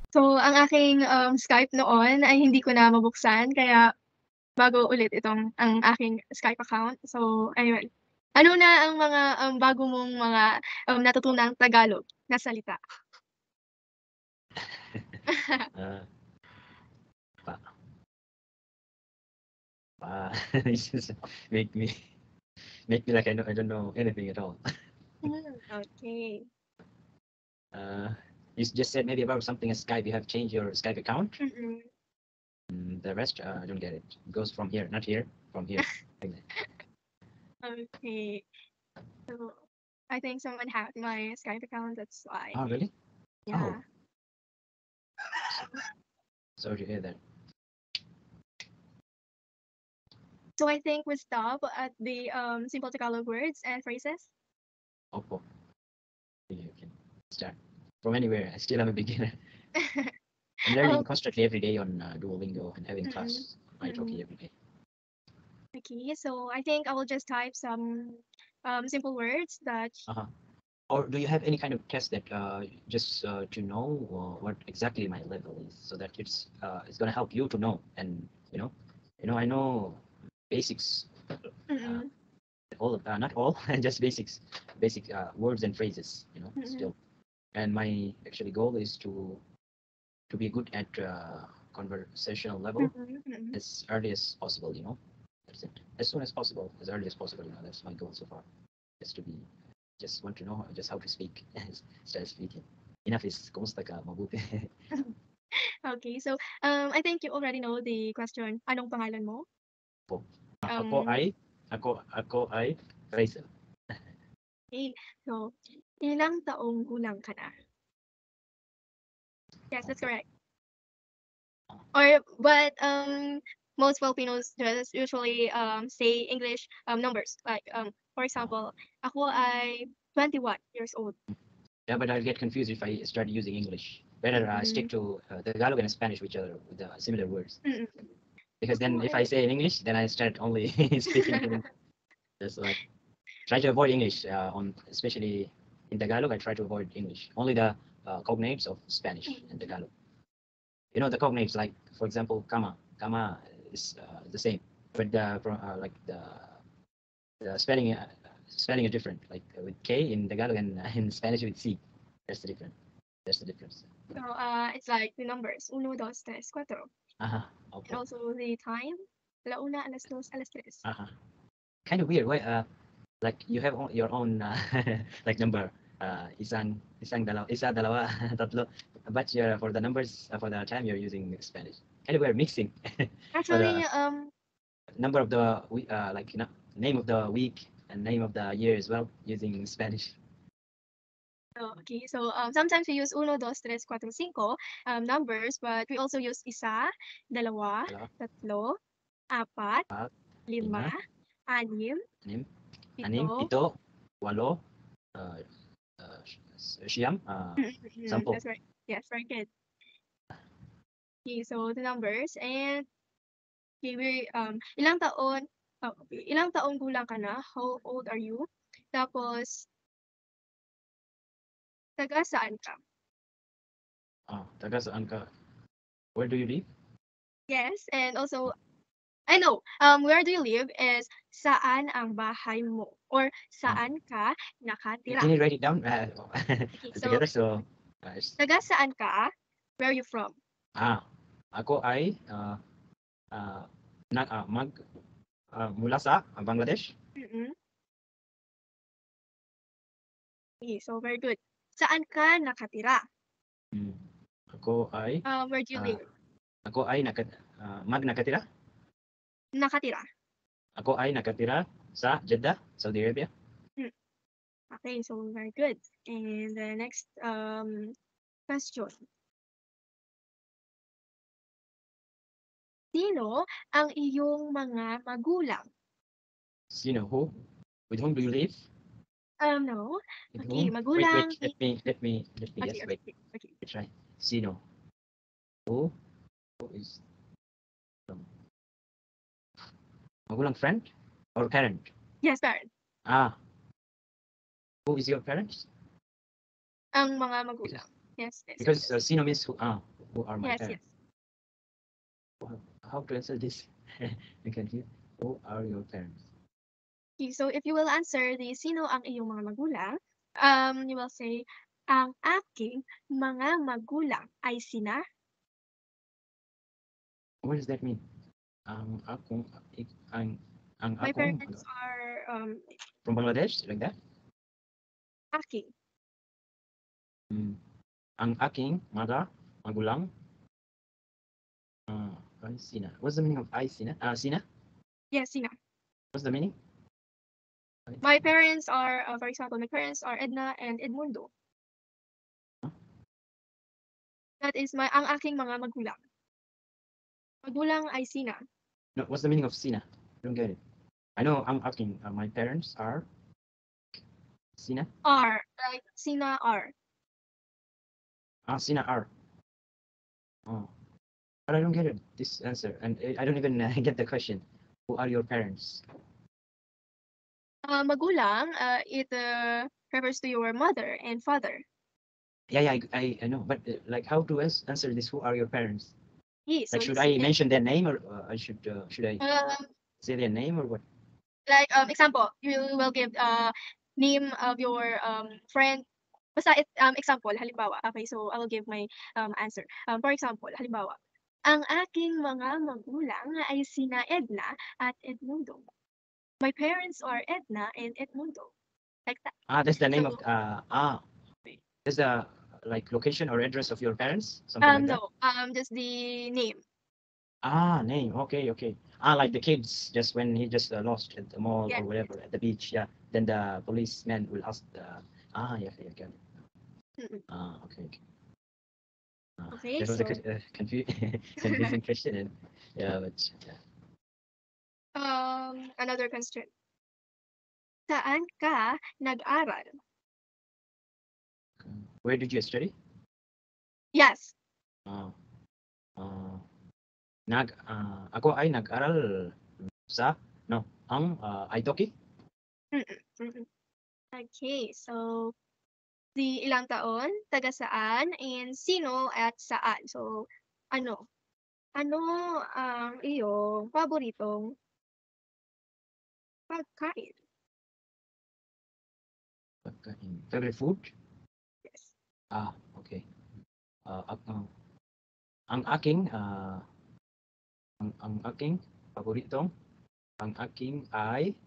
So, ang aking, Skype noon ay hindi ko na mabuksan kaya bago ulit ang aking Skype account. So, ayun. Ano na ang mga, bago mong mga, natutunang Tagalog na salita? Uh, pa, it's just make me make me like I don't know anything at all. Okey. You just said maybe about something as Skype. You have changed your Skype account. Mm. The rest, I don't get it. It goes from here, not here, from here. Like that. Okay. So, I think someone hacked my Skype account, that's why. Oh, really? Yeah. Oh, sorry to hear that. So, I think we stop at the, simple Tagalog words and phrases. Oppo. You can start from anywhere. I still am a beginner. I'm learning Oh, constantly every day on Duolingo and having mm, class on mm. italki every day. Okay, so I think I will just type some, simple words that Uh-huh. Or do you have any kind of test that just to know what exactly my level is, so that it's gonna help you to know, and I know basics, uh, mm, all of not all, and just basic words and phrases, mm, still. And my actually goal is to be good at conversational level mm. as early as possible. That's it. As soon as possible, as early as possible. That's my goal so far. Just to be, just want to know just how to speak, start speaking. Enough is kumusta ka, mabuti. Okay, so, I think you already know the question, "Anong pangalan mo?" Po. Ako Um, ay, ako ay Faisal. okay. So, ilang taong gulang ka na? Yes, that's Opo. correct. But, most Filipinos just usually, say English, numbers. Like, for Oh. example, ako ay 21 years old. Yeah, but I'll get confused if I start using English. Better stick Mm, to Tagalog and Spanish, which are the similar words. mm. Because Ako then if I ay say in English, then I start only speaking in That's why try to avoid English on especially in Tagalog. I try to avoid English. Only the cognates of Spanish and mm, Tagalog. The cognates, like for example, kama is the same, but like the spelling is different. Like with K in Tagalog and in Spanish with C. That's the difference. That's the difference. so, it's like the numbers, 1, 2, 3, 4. Uh-huh. And Opo. also the time, 1:00, 2:00, 3:00. Uh-huh. Kind of weird. Why? Like you have your own like number. Isang dalawa, isa dalawa tatlo. But for the numbers for the time you're using Spanish. Kind of weird mixing for Actually, the number of the like name of the week and name of the year as well using Spanish. okay. So, sometimes we use 1, 2, 3, 4, 5, numbers, but we also use isa, dalawa, Dalawa, tatlo, apat, apat, lima, lima, anim, anim, anim, pito. pito, walo, uh, siyam, sampo. That's right. Yes, very good. Okay, so the numbers and okay, ilang taon gulang ka na? How old are you? Tapos, taga saan ka? Taga saan ka? Where do you live? Yes, and also, I know, where do you live is saan ang bahay mo or Uh, saan ka nakatira. can you write it down Okay, so together? So, taga saan ka? Where are you from? ah, ako ay uh, mula sa Bangladesh. Mm. Okay, so very good. Saan ka nakatira? Hmm. Ako ay Where do you uh, live? ako ay nakatira. Nakatira. Ako ay nakatira sa Jeddah, Saudi Arabia. Hmm. Okay, so very good. And the next question. Sino ang iyong mga magulang? Sino who? With whom do you live? No. With Okay, whom? Wait, magulang. wait. Let me Okay, guess. okay, Wait. okay, okay. Let's try. Sino who? Who is from magulang friend or parent? Yes, parent. Ah, who is your parents? Ang mga Because magulang. Yes, yes, yes, because yes. sino means who. Who are my Yes, yes. parents? How to answer this? I'm confused. Who are your parents? Okay, so if you will answer the sino ang iyong mga magulang, you will say, ang aking mga magulang ay sina. What does that mean? Ang akong ang My akong parents are from Bangladesh, like that. aking. Ang aking magulang. Ay sina. What's the meaning of ay sina? Sina. Yes, sina. What's the meaning? My parents are, for example, my parents are Edna and Edmundo. That is ang aking mga magulang. Magulang ay sina. No, what's the meaning of sina? I don't get it. I know ang aking. My parents are sina. Are, like sina are. Sina are. Oh, but I don't get it. This answer, and I don't even get the question. Who are your parents? Magulang, it refers to your mother and father. Yeah, I know, but like how to answer this? Who are your parents? Yes, Like, so should this I is, mention their name, or I should I um, say their name, or what? like example, you will give name of your friend. Basta example, halimbawa. Okay, so I will give my answer. For example, halimbawa, ang aking mga magulang ay sina Edna at Edmundo. My parents are Edna and Edmundo. Like that. That's the name of So that's the like location or address of your parents, something like that. no, just the name. Name. Okay. Like the kids, just when he just lost at the mall Yes. or whatever at the beach. Yeah. Then the policeman will ask the. Yeah, got it. Mm-mm. Okay. Okay, That was so a confusing question. And, yeah, but another question. Saan ka nag-aral? where did you study? Yes. Uh, ako ay nag-aral sa ang Italki. Mm-mm. Okay, so the ilang taon, taga saan, and sino at saan. So, ano? Ano ang iyong paboritong pagkain? Favorite food? Yes. Okay. Ang aking ang aking paboritong ang aking ay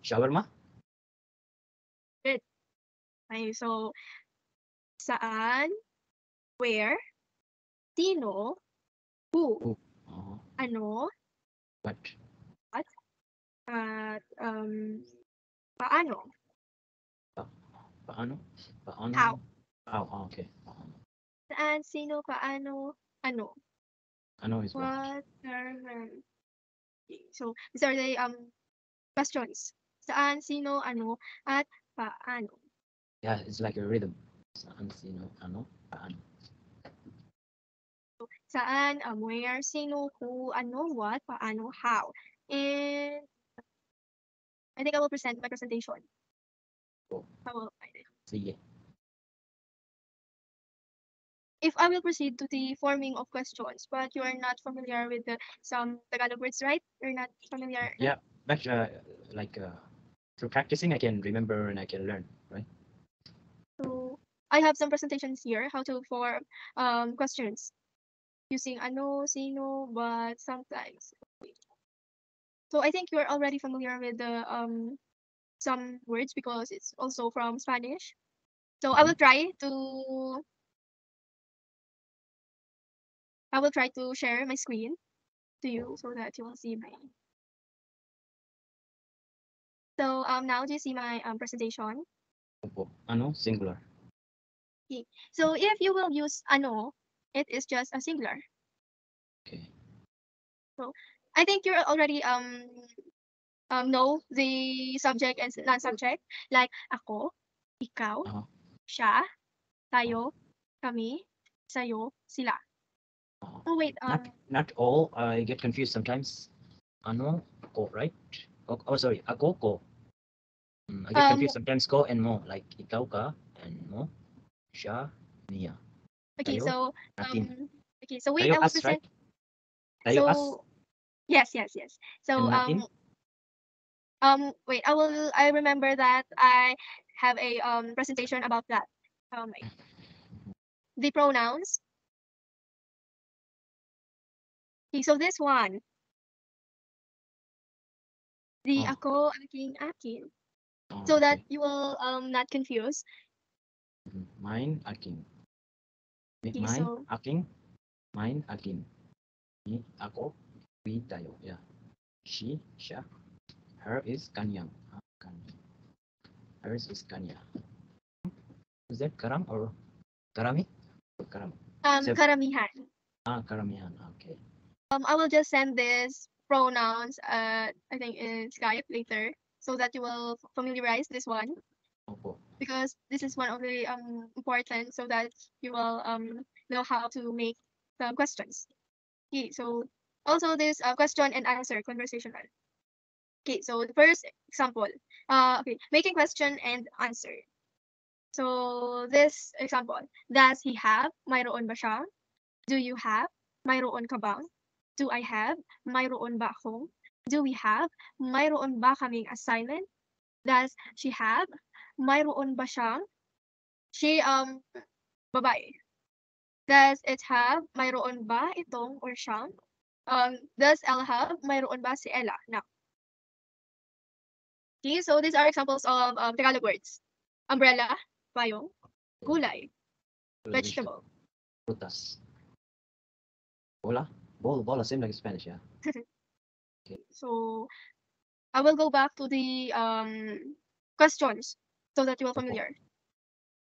shawarma. Good. Okay, so saan, where, sino, who, ano, But at paano, paano? how. Okay. Saan, sino, paano, ano. Ano is what? What are so these are the questions. Saan, sino, ano, at paano. Yeah, it's like a rhythm. Saan, sino, ano, paano. Saan, where, sino, who, ano, what, paano, how. And I think I will present my presentation. Oh. Sige. If I will proceed to the forming of questions, but you are not familiar with some Tagalog words, right? You're not familiar. Yeah, but like through practicing, I can remember and I can learn, right? So I have some presentations here, how to form questions using ano, sino, but sometimes. So I think you are already familiar with the some words because it's also from Spanish. So I will try to share my screen to you so that you will see my. So now do you see my presentation? Opo. Ano? Singular. Okay. So if you will use ano, it is just a singular. Okay. So I think you already know the subject and non-subject like ako, ikaw, siya, tayo, kami, sayo, sila. Oh wait, not all. I get confused sometimes. Ano? Ko, right? Sorry. Ako, ko. I get confused sometimes ko and mo. Like ikaw ka and mo. Siya, niya. Okay, Tayo, so atin. okay, so wait, Tayo I will us, right? present. Tayo us So yes, yes, yes. So and natin. wait, I remember that I have a presentation about that. Like the pronouns. Okay, so this one, the Oh, ako, aking, akin, oh, so that okay. you will not confuse. Mine, aking. Okay, Mine, so aking. Mine, akin. Me, ako. We, tayo. Yeah. She, siya. Her is kanyang. Kanyang. Hers is kanya. Is that karang or karami? Karam. So, karamihan. karamihan. Okay. I will just send this pronouns I think in Skype later so that you will familiarize this one Opo. because this is one of the important so that you will know how to make the questions. Okay, so also this question and answer conversational. Okay, so the first example, okay, making question and answer. So this example, does he have? Mayroon ba siya? Do you have? Mayroon ka bang? Do I have? Mayroon ba akong? Do we have? Mayroon ba kaming assignment? Does she have? Mayroon ba siyang? She babae. Does it have? Mayroon ba itong or siyang? Does Ella have? Mayroon ba si Ella? Now, okay, so these are examples of Tagalog words. Umbrella, payong, gulay, vegetable. Frutas. Bola. Bola. Same like Spanish, yeah. So I will go back to the questions so that you will Opo. familiar.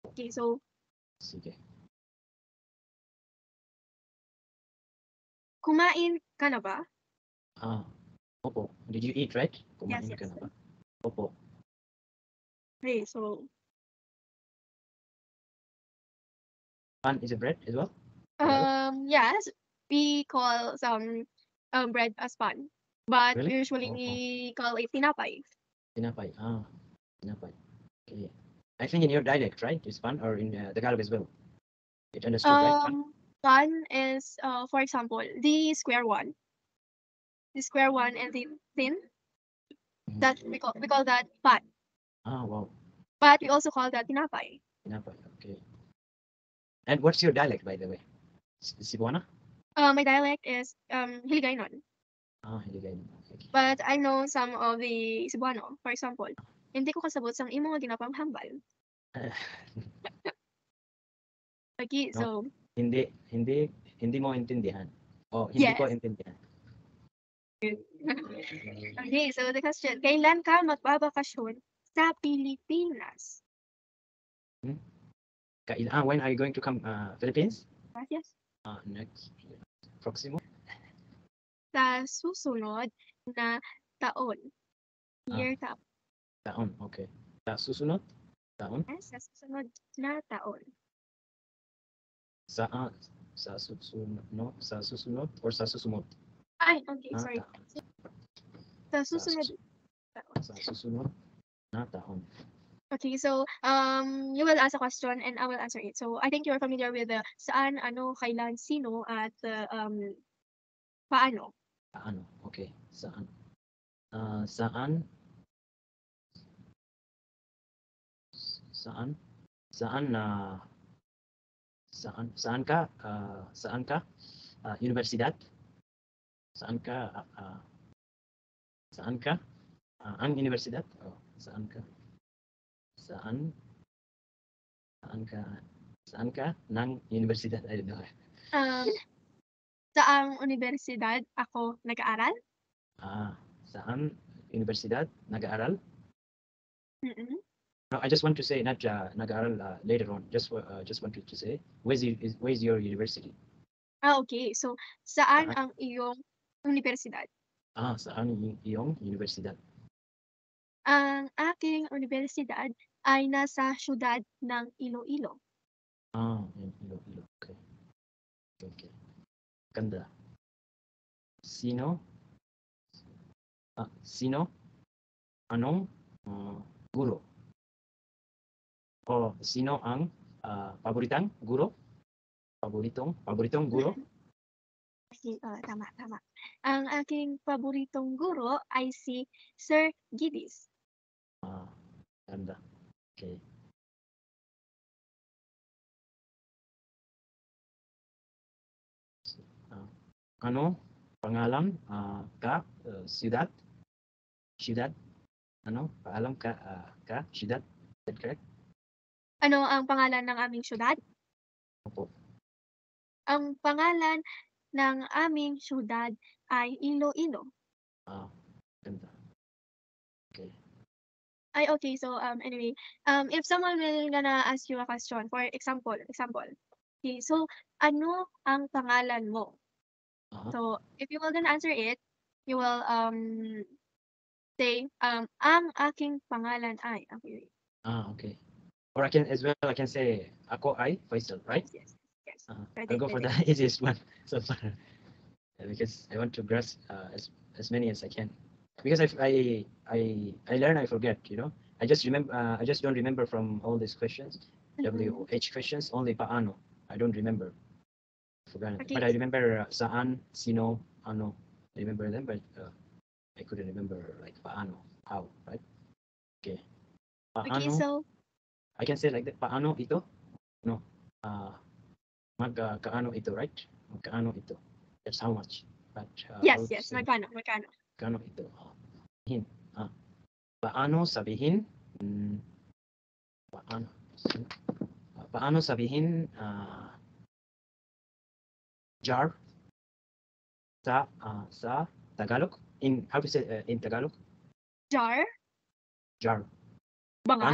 Okay, so Sige. kumain ka na ba? Opo. Did you eat, right? Yes, Kumain yes. ka na ba? Opo. Okay, so Pan is a bread as well? yes, we call some bread as pan, but Really? usually Oh, we call it tinapay. tinapay. Tinapay. Okay. I think in your dialect, right? It's pan or in Tagalog as well. It understood, right? Pan? Pan is for example the square one, and the thin that we call that pan, Wow. but we also call that tinapay. Tinapay. Okay. And what's your dialect, by the way? Cebuana? My dialect is Hiligaynon. Hiligaynon. Okay. But I know some of the Cebuano, for example, hindi ko kasabot sang imo nga ginapang hambal. Okay, No, so hindi mo intindihan. Hindi ko yes. intindihan. Okay, so the question, kailan ka magbabakasyon sa Pilipinas? When are you going to come Philippines? Yes. Next proximo? Sa susunod na taon. Year taon. Taon, okay. Sa susunod? Taon? Yes, sa susunod na taon. Sa susunod, no? Sa susunod or sa susunod? Ay, okay, sorry. Taon. Sa susunod taon. Sa susunod na taon. Okay, so you will ask a question and I will answer it. So I think you're familiar with the saan, ano, kailan, sino, at paano. Paano? Okay. Saan? Saan? Saan? Saan saan ka? Saan ka? Universidad? Saan ka? Saan ka? Ang universidad? Saan ka? Saan? Saan ka? Saan ka ng universidad? I don't know. Saang universidad ako nag-aaral? Saan universidad nag-aaral? Mm-mm. No, I just want to say, not nag-aaral later on. Just wanted to say, where's your university? Okay. So, saan Saan? ang iyong universidad? Saan iyong universidad? Ang aking universidad ay nasa siyudad ng Iloilo. Iloilo. Okay. Okay. Ganda. Sino? Sino? Anong guro? O sino ang paboritang guro? Paboritong guro? Tama, tama. Ang aking paboritong guro ay si Sir Gidis. Ah, ganda. Okay. Ah, ano? Pangalan? Siyudad? Siyudad? Ano? Paalam ka? Siyudad? Is that correct? Ano ang pangalan ng aming siyudad? Opo. Ang pangalan ng aming siyudad ay Iloilo. Ah, ganda. Okay. Okay. So, anyway, if someone will gonna ask you a question, for example. Okay, so ano ang pangalan mo? Uh-huh. So, if you will gonna answer it, you will say, ang aking pangalan ay. Okay. Okay. Or I can say, ako ay Faisal, right? Yes. I'll go for the easiest one so far. Because I want to grasp as many as I can. Because I learn, I forget, you know. I just don't remember from all these questions, WH questions, only paano. I don't remember. Forgot. Okay. But I remember saan, sino, ano. I remember them, but I couldn't remember like paano, how, right? Okay. Okay, Paano, so I can say like that, paano ito? No. Magkaano ito, right? Magkaano ito. That's how much. But yes, say, magkano? magkano ito? Sabihin. Paano sabihin? Paano sabihin jar sa Tagalog? In how to say in Tagalog? Jar? Jar. Banga?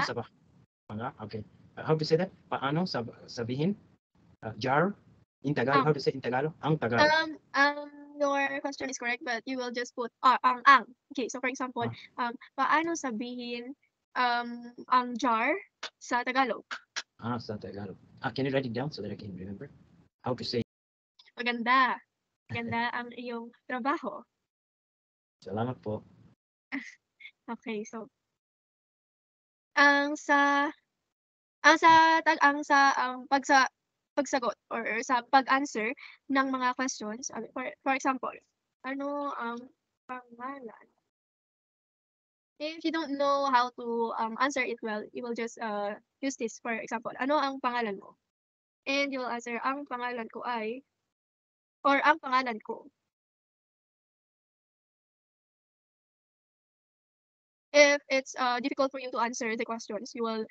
Banga. Okay. How to say that? Paano sabihin jar in Tagalog? How to say in Tagalog? Ang Tagalog. Your question is correct, but you will just put ang. Okay, so for example, paano sabihin ang jar sa Tagalog? Sa Tagalog. Can you write it down so that I can remember? How to say? Maganda. Maganda ang iyong trabaho. Salamat po. Okay, so ang pagsagot or sa pag-answer ng mga questions, for example, ano ang pangalan? If you don't know how to answer it well, you will just use this. For example, ano ang pangalan mo? And you will answer, ang pangalan ko ay, or ang pangalan ko. If it's difficult for you to answer the questions, you will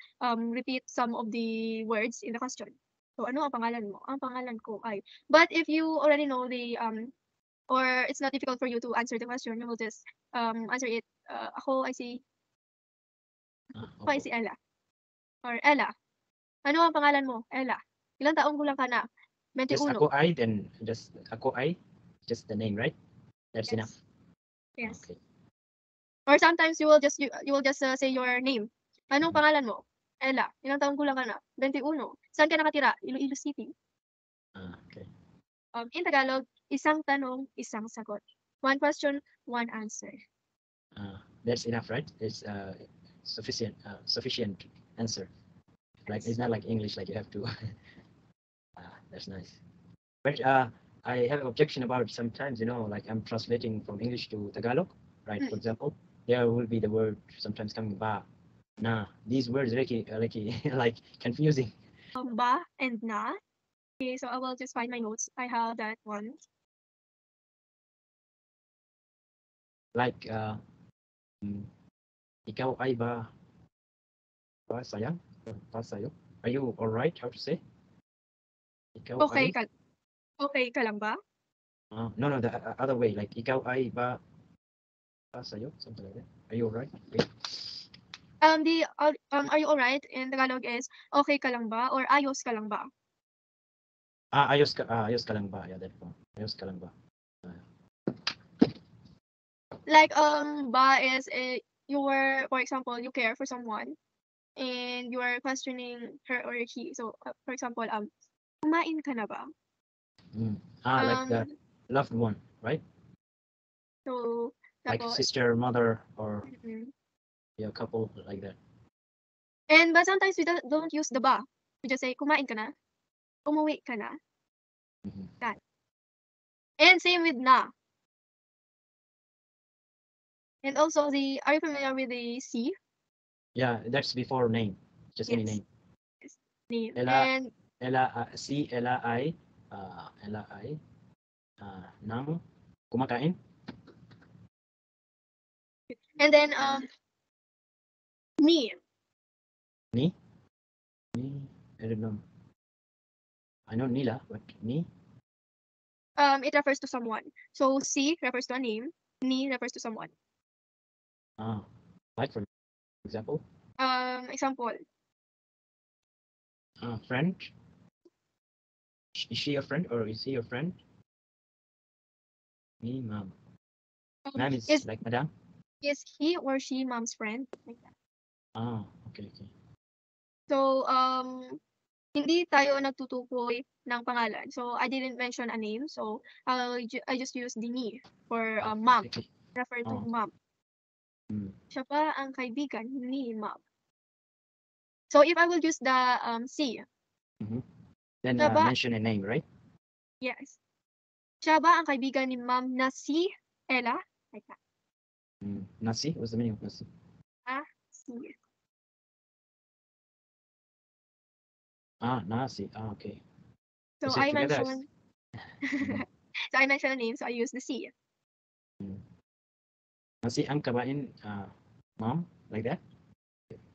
repeat some of the words in the question. So, ano ang pangalan mo? Ang pangalan ko ay. But if you already know the or it's not difficult for you to answer the question, you will just answer it. Ako ay si Ella. Or Ella. Ano ang pangalan mo? Ella. Ilang taong gulang ka na? 21. Just ako ay, then just ako ay, just the name, right? That's enough. Yes. Okay. Or sometimes you will just say your name. Anong pangalan mo? Ella. Ilang taong gulang ka na? 21. Saan ka nakatira? Iloilo City. Okay. In Tagalog, isang tanong, isang sagot. One question, one answer. That's enough, right? It's sufficient answer. Like it's not like English, like you have to. That's nice. But I have an objection about sometimes, you know, like I'm translating from English to Tagalog, right? For example, there will be the word sometimes coming ba, na. These words like confusing. Ba and na. Okay, so I will just find my notes. I have that one. Like ikaw ay ba sayang? Ba sayo? Are you alright? How to say? Ikaw Okay ay? Okay ka lang ba? No, the other way. Like ikaw ay ba sayo? Something like that. Are you alright? Okay. Are you alright in Tagalog is okay ka lang ba or ayos ka lang ba? Ayos ka lang ba? Yeah, that one. Ayos ka lang ba? Like ba is for example, you care for someone and you are questioning her or he. So for example, kumain ka na ba? Like the loved one, right? So like sister, mother, or couple like that. But sometimes we don't use the ba. We just say kumain ka na? Umuwi ka na? Mhm. That. And same with na. And also are you familiar with the C? Yeah, that's before name. Just any Yes. name. Yes. Name. Ella, And si, nang kumakain. then ni. Ni, ni, I don't know. I know Nila, but ni, It refers to someone. So C refers to a name. Ni refers to someone. ah, like for example, Example. friend. Is she your friend or is he your friend? Me, mom. Ma'am is Is like madam. he or she mom's friend? Like that. Ah, okay, okay. So hindi tayo nagtutukoy ng pangalan. So I didn't mention a name. So I just used the ni for mom. Okay. Refer to Oh, mom. mm, Siya pa ang kaibigan ni mom. So if I will use the si, mhm. Then siya ba, mention a name, right? yes. Siya ba ang kaibigan ni mom na si Ella? Like that. Nasi? What's the meaning of nasi? Si. Nasi. Okay. So Is it I together? mentioned Mhm. so I mentioned a name, so I use the si. Mm. Nasi ang kabain, mom, like that?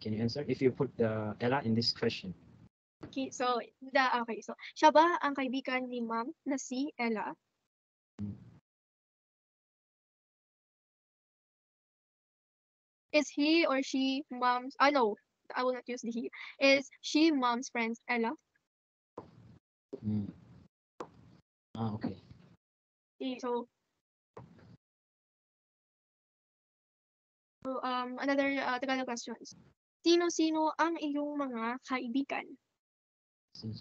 Can you answer? If you put the Ella in this question. Okay, so siya ba ang kaibigan ni ma'am na si Ella? Mm. Is he or she mom's no, I will not use the he. Is she mom's friend Ella? Mm. Okay. Okay, so another Tagalog questions. Sino-sino ang iyong mga kaibigan?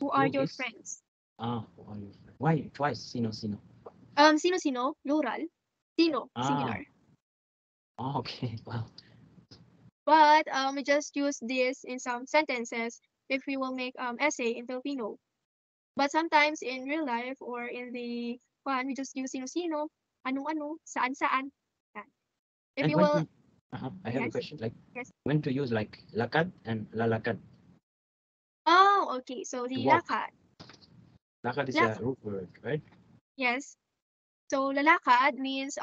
Who are Who your is? friends? Who are you? Why twice? Sino, sino? Sino-sino, plural. Sino, Ah, singular. okay. Wow. But we just use this in some sentences if we will make essay in Filipino. But sometimes in real life or in the one, we just use sino-sino, ano-ano, saan-saan. Yan. If And you when will, to, I have a yes, question, like yes. when to use like lakad and lalakad Oh, okay. So to the walk. lakad. Lakad is a Lak root word, right? yes. So lalakad means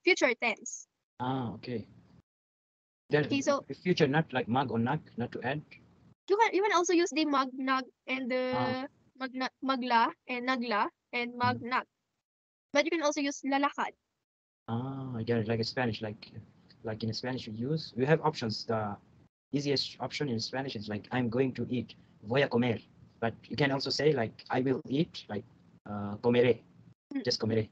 future tense. Okay. There, Okay, so future, not like mag or nag, not to add. you can also use the mag nag and Ah, the magla and nagla and mag mm. nag. But you can also use lalakad. I get it. Like in Spanish, like in Spanish, we have options. The easiest option in Spanish is like I'm going to eat, voy a comer. But you can also say like I will eat, like comeré, Mm, just comeré.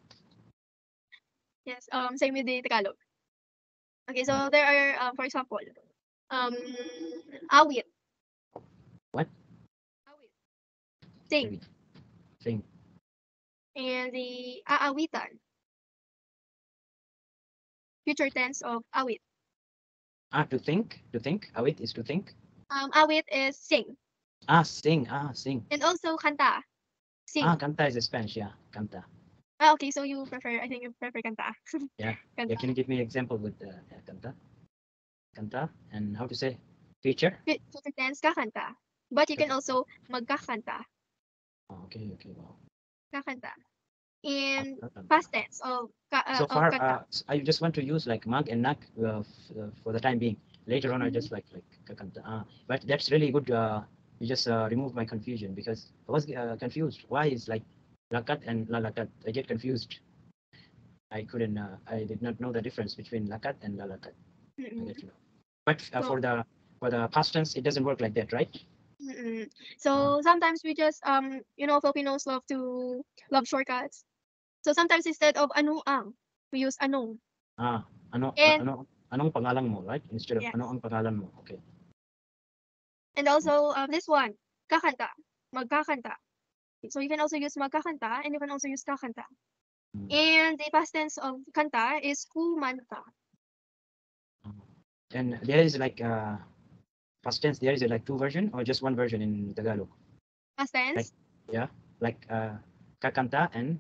yes. Same with the Tagalog. Okay, Mm. so there are for example, um awit. What? Awit. Sing. Maybe thing. And the aawitan. Future tense of awit. To think, to think. Awit is to think. Awit is sing. Sing. Sing. And also kanta. Sing. Canta is Spanish. Yeah, canta. Okay, so I think you prefer kanta. Yeah. Yeah. Kanta. Can you give me an example with canta? Canta and how to say feature? Future tense kakanta. But you can Okay. also magkakanta. Okay. Okay. Wow. Kakanta. In Canta. past tense So of far, kanta. I just want to use like mag and nak for the time being. Later on, I Mhm. just like kakanta. But that's really good. You just remove my confusion because I was confused. Why is like lakat and lalakat? I get confused. I couldn't. I did not know the difference between lakat and lalakat. I Mm-mm. get to know. But So for the past tense, it doesn't work like that, right? mm-mm. Uh, So sometimes we just Filipinos love shortcuts. So sometimes instead of ano ang, we use anong. ah, And anong pangalan mo, right? Instead of ano yes. ang pangalan mo. Okay. And also this one, kakanta, magkakanta. So you can also use magkakanta and you can also use kakanta. Mm. And the past tense of kanta is kumanta. And there is like past tense. There is like two version or just one version in Tagalog. Past Like tense, yeah, like kakanta, and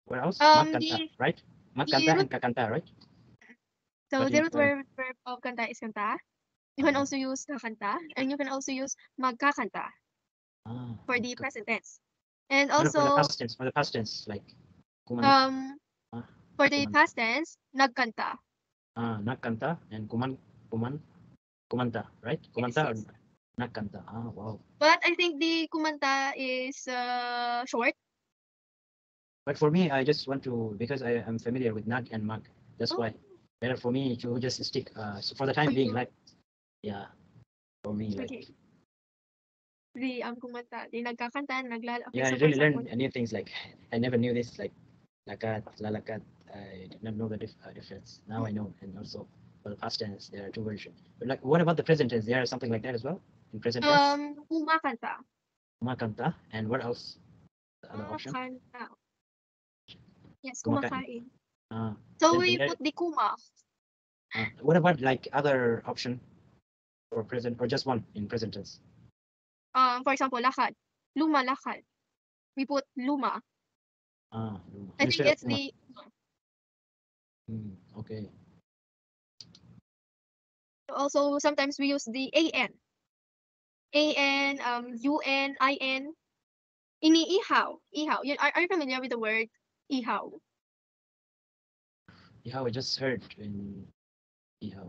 where else? Um, Magkanta, the right? the Magkanta root and kakanta, right? so But the in root verb of kanta is kanta. You can also use kakanta, and you can also use magkakanta for the magka- present tense. And no, no, also, for the past tense, like kuman, ah, for the kuman, past tense, nagkanta. nagkanta and kumanta, right? Yes, Kumanta or yes. nagkanta. Wow. But I think the kumanta is short. But for me, I just want to, because I am familiar with nag and mag. That's Oh, why better for me to just stick. So for the time for being, you. like, yeah, for me, like, Okay. The kumanta, the nagkakanta, naglala. Okay, yeah, I so for really example, learned new things. Like, I never knew this, like, lakat, lalakat. I did not know the difference. Now I know, and also for the past tense, there are two versions. But like, what about the present tense? There is something like that as well in present tense. kumakanta. Kumakanta, and what else? The other option. Kumakanta. Yes, Kumakain. kumakain. Uh, So then we there, put the kuma. what about like other option for present or just one in present tense? For example, lakad. Lumalakad. We put luma. Luma. I think Instead of it's kuma. the Okay. also sometimes we use the an. An, un, in. Iniihaw. Ihaw. Are you familiar with the word ihaw? Yeah, I just heard in yeah,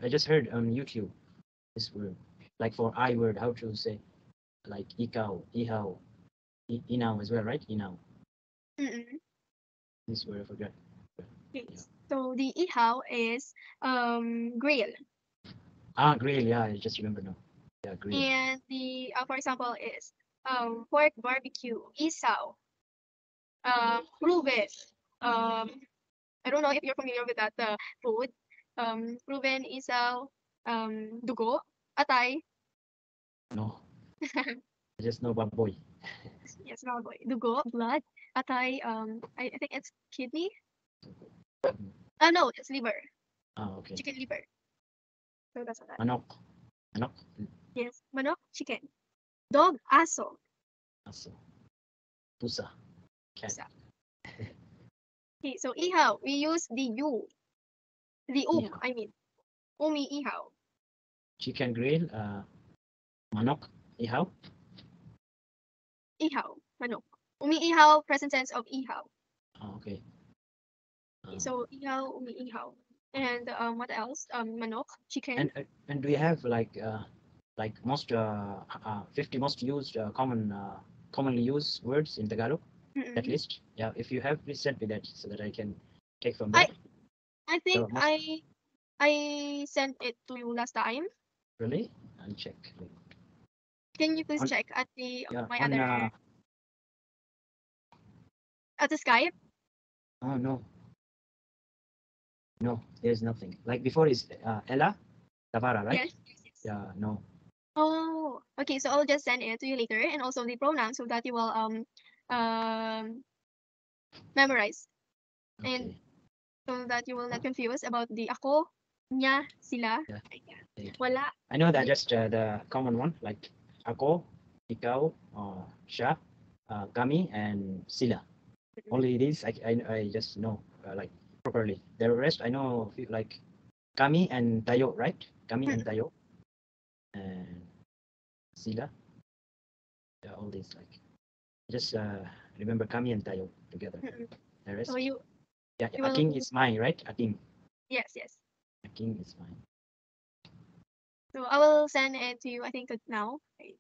I just heard on YouTube this word, like for I word, how to say like ikaw, ihaw, inaw as well, right? Inaw. Mm-mm. This word I forgot. Okay. Yeah. So the ihaw is grill. Grill. Yeah, I just remember now. Yeah, grill. And the for example is pork barbecue, isaw, proven. I don't know if you're familiar with that food. Proven, isaw, dugo, atay. No, I just know baboy. Yes, baboy. Dugo, blood, atay. I think it's kidney. Mm. No, it's liver. Okay. Chicken liver. So that's that. Manok. Manok. Yes, manok, chicken. Dog, aso. Aso. Pusa. Cat. Isa. Okay, so ihaw, we use the u. The Ihaw. I mean. Umi ihaw. Chicken grill. Manok. Ihaw. Ihaw, manok. Umi ihaw, present tense of ihaw. Okay. So ihaw, umi ihaw. And what else? Manok, chicken. And do you have like most 50 most used commonly used words in Tagalog? That Mm-mm. list? Yeah, if you have, please send me that so that I can take from I there. I think The most I sent it to you last time. really? I'll check. Can you please On check at the yeah my on other at the Skype? oh no, there's nothing. Like before is Ella Tavara, right? Yes, yes, yes. Yeah, no. Oh, okay. So I'll just send it to you later, and also the pronouns so that you will um memorize, and Okay. so that you will not confuse about the ako, niya, sila, Yeah. Okay. wala. I know that just the common one like ako, ikaw, siya, kami, and sila. Only these I just know like properly. The rest I know like kami and tayo, right? Kami and tayo and sila. Yeah, all these like just remember kami and tayo together. The So rest, yeah, you aking will is mine, right? yes, yes. Aking is mine. So I will send it to you. I think now. Wait,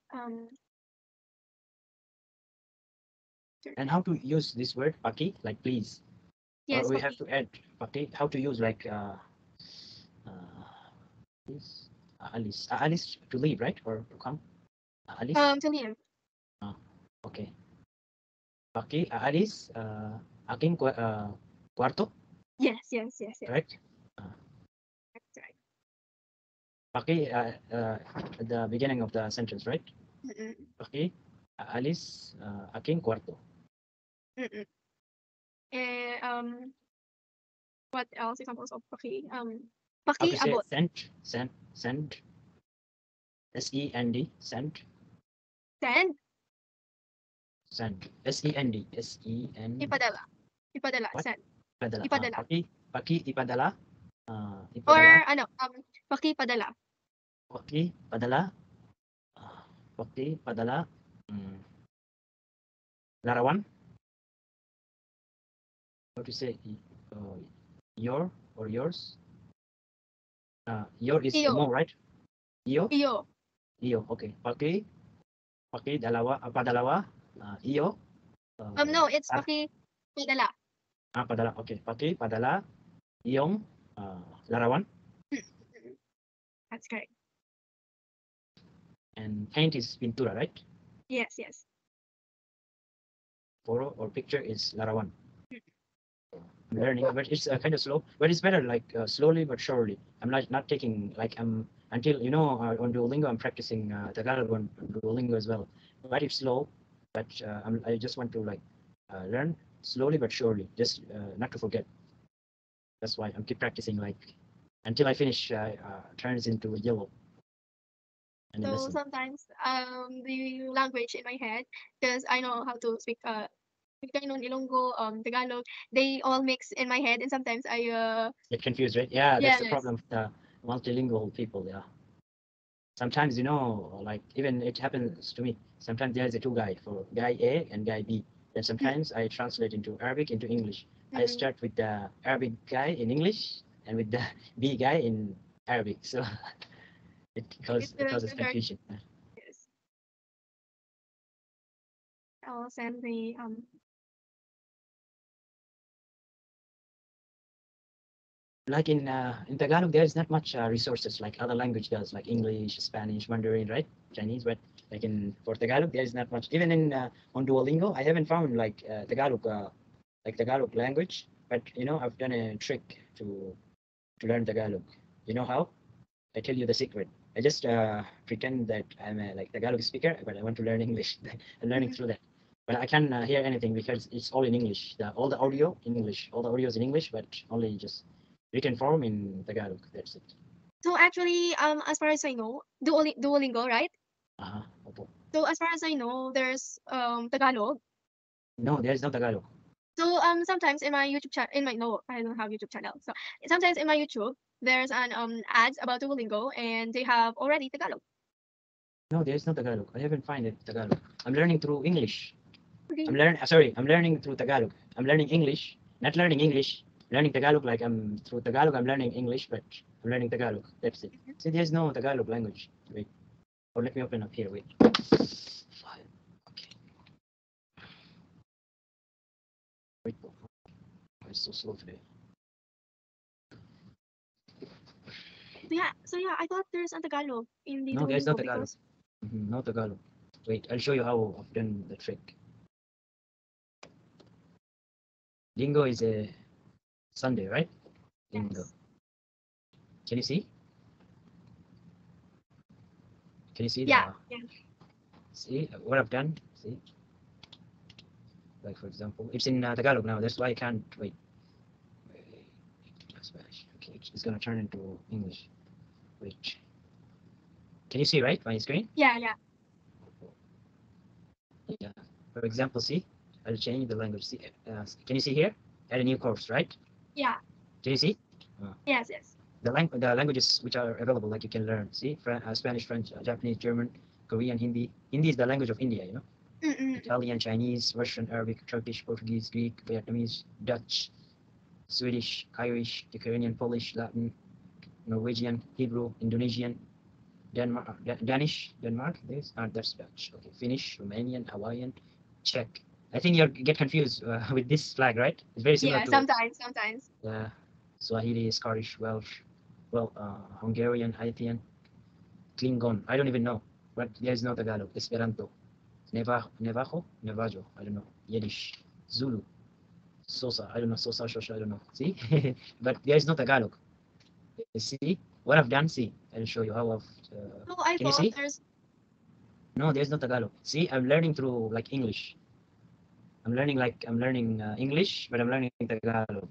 And how to use this word paki? Like please, or yes, we have Paki. to add paki? How to use like this Alice? Alice to leave, right? Or to come? Alice? To him. Okay. Paki, Alice, aking kwarto, Yes, yes, yes, yes. correct? That's right. Paki at the beginning of the sentence, right? Mm-mm. Paki, Alice, aking kwarto. Mm-mm. And what else examples of Paki? How to Paki say abot. send, SEND, send. Send. Send. S-E-N-D. S-E-N. Ipadala. Ipadala, What? send. Ipadala. Ipadala. Ipadala. Or Ipadala. ano, pakipadala. Padala. Padala. Mm, larawan. What to say? Your or yours? Your is Iyo. mo, right? Iyo? Iyo. Iyo, okay. Padalawa. Iyo. No, it's pakipadala. Padala, okay. Padala. Iyong larawan. That's correct. And paint is pintura, right? Yes, yes. Photo or picture is larawan. I'm learning, but it's kind of slow. But it's better, like slowly but surely. I'm not taking like I'm until on Duolingo I'm practicing Tagalog on Duolingo as well. But it's slow. But I just want to like learn slowly but surely, just not to forget. That's why I'm keep practicing like until I finish. Turns into yellow. And then So listen. sometimes the language in my head, because I know how to speak Filipino, Ilonggo, Tagalog, they all mix in my head, and sometimes I Get confused, right? Yeah, that's the yes. problem with the multilingual people. Yeah. Sometimes like even it happens to me. Sometimes there is a two guy for guy A and guy B. Then sometimes I translate into Arabic into English. I Mhm. start with the Arabic guy in English and with the B guy in Arabic. So it causes Very confusion. yes. I'll send the Like in Tagalog, there is not much resources like other language does, like English, Spanish, Mandarin, right? Chinese, but like for Tagalog, there is not much. Even in on Duolingo, I haven't found like Tagalog language. But I've done a trick to learn Tagalog. You know how? I tell you the secret. I just pretend that I'm a like Tagalog speaker, but I want to learn English. I'm learning through that. But I can't hear anything because it's all in English. All the audio in English. All the audio is in English, but only just written form in Tagalog. That's it. So actually, as far as I know, Duolingo, right? Opo. So as far as I know, there's Tagalog. No, there's no Tagalog. So sometimes in my YouTube channel, in my no, I don't have YouTube channel. So sometimes in my YouTube, there's an ads about Duolingo, and they have already Tagalog. No, there's no Tagalog. I haven't find it Tagalog. I'm learning through English. Okay. I'm learning through Tagalog. I'm learning English, not learning English. Learning Tagalog like I'm through Tagalog. I'm learning English, but I'm learning Tagalog. That's it. See, there's no Tagalog language. Wait, or let me open up here. Wait. File. Okay. Wait. Oh, it's so slow today. So yeah, I thought there's a Tagalog in the No, there's no Duolingo Tagalog. because No Tagalog. Wait, I'll show you how I've done the trick. Lingo is a Sunday, right? Lingo. yes. Can you see? Can you see Yeah, the? yeah. See what I've done? See, like for example, it's in Tagalog now. That's why I can't wait. Spanish. Okay, it's gonna turn into English. Wait. Can you see right my screen? Yeah, yeah. Yeah. For example, see, I'll change the language. See, can you see here? Add a new course, right? Yeah. Can you see? Yes, yes. The languages which are available, like you can learn. See, Spanish, French, Japanese, German, Korean, Hindi. Hindi is the language of India, Italian, Chinese, Russian, Arabic, Turkish, Portuguese, Greek, Vietnamese, Dutch, Swedish, Irish, Ukrainian, Polish, Latin, Norwegian, Hebrew, Indonesian, Danish, Denmark. That's Dutch. Okay, Finnish, Romanian, Hawaiian, Czech. I think you get confused with this flag, right? It's very similar Yeah, to sometimes. Swahili, Scottish, Welsh, Hungarian, Haitian, Klingon. I don't even know, but there's no Tagalog. Esperanto, Navajo. I don't know. Yiddish, Zulu, Sosa. I don't know. Sosa, Shosha. I don't know. See, but there's no Tagalog. See what I've done. See, I'll show you how I've. So I Can you thought see? there's No, there's no Tagalog. See, I'm learning through like English. I'm learning English, but I'm learning Tagalog.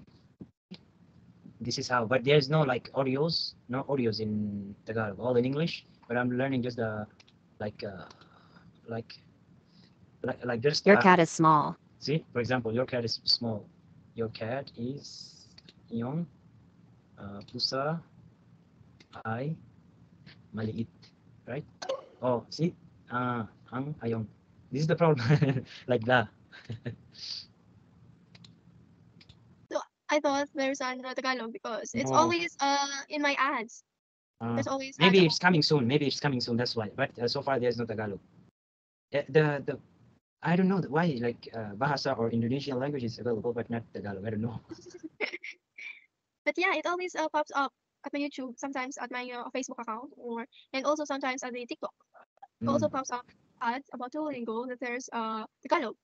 This is how, but there's no like audios, no audios in Tagalog, all in English. But I'm learning just the like like like there's Your cat is small. see, for example, your cat is small. Your cat is young, pusa ay maliit, right? Oh, see, ang ayong. This is the problem, like that. So I thought there's no Tagalog because it's No. always in my ads. There's always ads Maybe about it's coming soon. Maybe it's coming soon. That's why. But so far there's no Tagalog. The I don't know why like Bahasa or Indonesian language is available but not Tagalog. I don't know. But yeah, it always pops up at my YouTube, sometimes at my Facebook account, and also sometimes at the TikTok. It also Mm, pops up ads about Duolingo that there's Tagalog.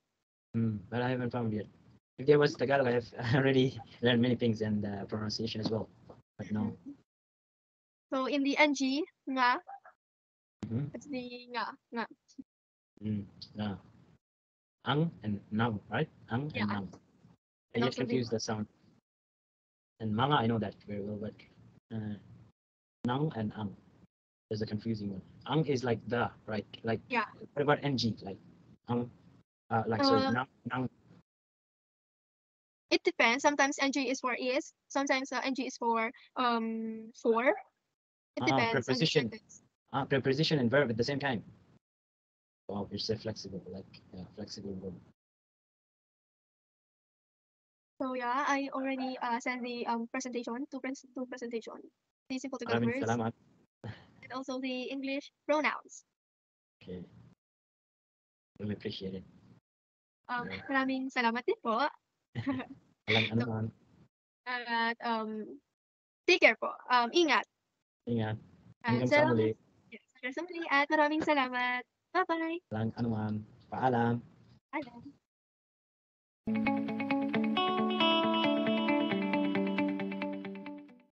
but I haven't found yet. If there was Tagalog, I have already learned many things and pronunciation as well. But no. So in the NG, nga, Mhm. it's the nga. No. Ang and nang, right? Ang Yeah. and nang. I And get also the confused the sound. And manga, I know that very well, but nang and ang is a confusing one. Ang is like the, right? Like yeah. what about ng? Like ang, like sorry, nang. It depends. Sometimes NG is for is. Sometimes NG is for for. It depends on the Preposition. sentence. Preposition and verb at the same time. Wow, you're so flexible, like flexible verb. So yeah, I already sent the presentation to presentation. The simple Tagalog Maraming words salamat. and also the English pronouns. Okay. Really appreciate it. Maraming salamat din po. Walang ano man. At take care po. Ingat. Ingat. At Hanggang sa muli. yes, hanggang sa muli at maraming salamat. Bye-bye. Walang ano man. Paalam. Paalam.